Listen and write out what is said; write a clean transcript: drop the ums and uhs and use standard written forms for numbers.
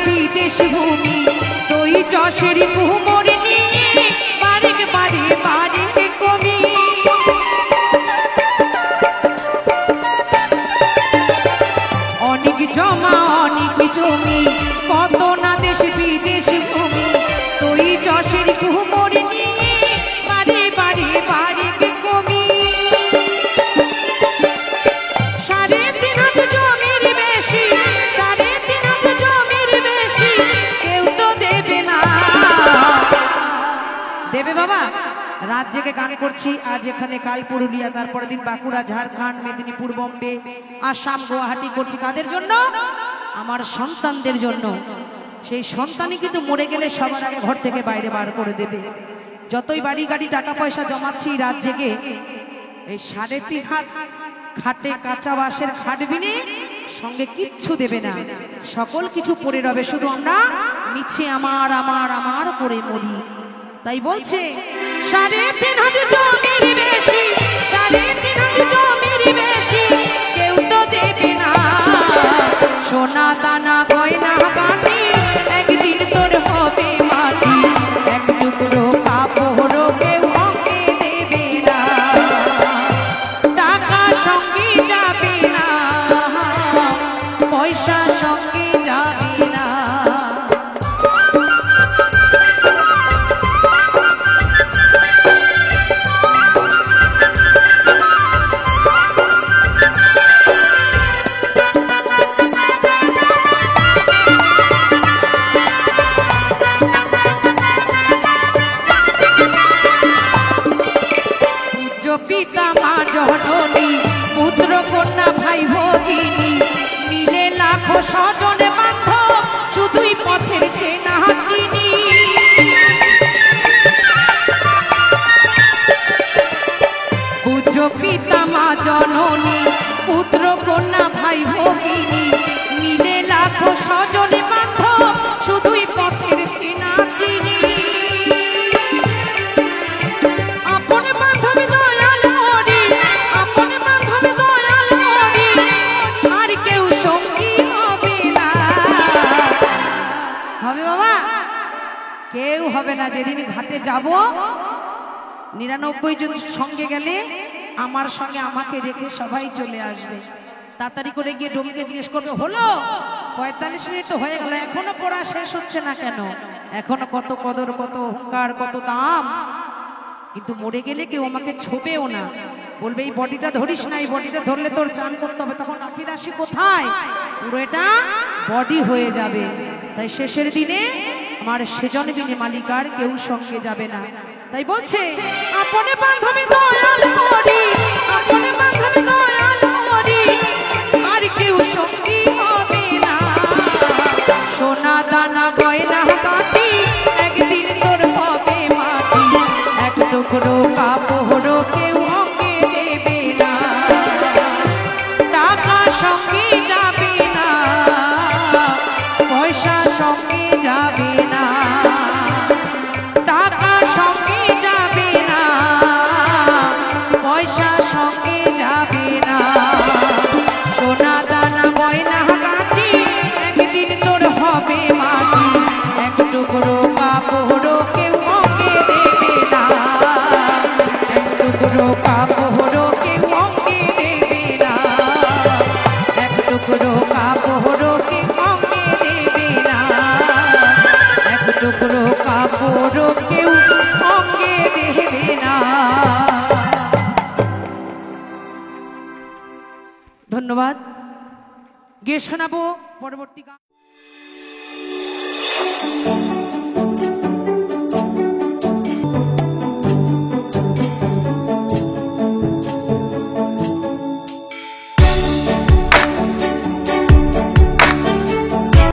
বিদেশ ভূমি তুই যশের কুমোর নিয়ে বারে বারে বারে কবি অনেক জমা অনেক জমি কত না দেশ বিদেশ ভূমি তুই যশের কুমোর নিয়ে বারে বারে বারে কবি 3.5 হাত জমির বেশি 3.5 হাত জমির বেশি কেউ তো দেবে না দেবে বাবা রাত জেগে গান করছি আজ এখানে কাল পুরুলিয়া তারপরের দিন বাঁকুড়া ঝাড়খণ্ড মেদিনীপুর বোম্বে আসাম গুয়াহাটি করছি কাদের জন্য আমার সন্তানদের জন্য সেই সন্তানই কিন্তু মরে গেলে সবার আগে ঘর থেকে বাইরে বার করে দেবে যতই বাড়ি গাড়ি টাকা পয়সা জমাচ্ছি রাত জেগে এই 3.5 হাত খাটে কাঁচা বাঁশের খাটবিনে সঙ্গে কিচ্ছু দেবে না সকল কিছু পড়ে রবে শুধু আমরা নিচে আমার আমার আমার করে মরি তাই বলছে 3.5 হাত জমির বেশি 3.5 হাত জমির বেশি কেউ তো দেবে না সোনা দানা গয়না গাটি একদিন তোর হবে মাটি এক টুকরো কাপড় কেউ আমাকে দেবে না টাকা সঙ্গে যাবে না পয়সা সঙ্গে যাবে না পিতা মা জননী পুত্র কন্যা ভাই ভগিনী মিলে লাখো স্বজন বান্ধব শুধুই পথের চেনা চিনি পূজ্য পিতা মা জননী পুত্র কন্যা ভাই ভগিনী মিলে লাখো স্বজন বান্ধব শুধুই পথের চেনা চিনি আপন বান্ধব কেউ হবে না যেদিন ঘাটে যাব 99 জন সঙ্গে গেলে আমার সঙ্গে আমাকে রেখে সবাই চলে আসবে তাড়াতাড়ি করে গিয়ে ডোমকে জিজ্ঞেস করবে হলো 45 মিনিট তো হয়ে গেল এখনো পড়া শেষ হচ্ছে না কেন এখনো কত কদর কত অহংকার কত দাম কিন্তু মরে গেলে কেউ আমাকে ছোবেও না বলবে এই বডিটা ধরিস না এই বডিটা ধরলে তোর চান করতে হবে তখন আকিদাসি কোথায় পুরো এটা বডি হয়ে যাবে তাই শেষের দিনে আমার সেজন বিনে মালিকার কেউ সঙ্গে যাবে না তাই বলছে আপনে বান্ধবী দয়াল করি আপনে বান্ধবী দয়াল করি আর কেউ সঙ্গী হবে না সোনা দানা গয়না কাটি একদিন তোর হবে মাটি এক টুকরো কাপড় কেউ আমাকে দেবে না টাকা সঙ্গে যাবে না পয়সা সঙ্গে যাবে না টাকা সঙ্গে যাবে না পয়সা সঙ্গে যাবে না সোনা দানা গয়না কাটি একদিন তোর হবে মাটি এক টুকরো কাপড় কেউ আমাকে দেবে না এক টুকরো কাপড় কেউ আমাকে দেবে না এক টুকরো কাপড় কেউ আমাকে দেবে না এক টুকরো কাপড় কেউ আমাকে দেবে না ধন্যবাদ গিয়ে শোনাবো পরবর্তী গান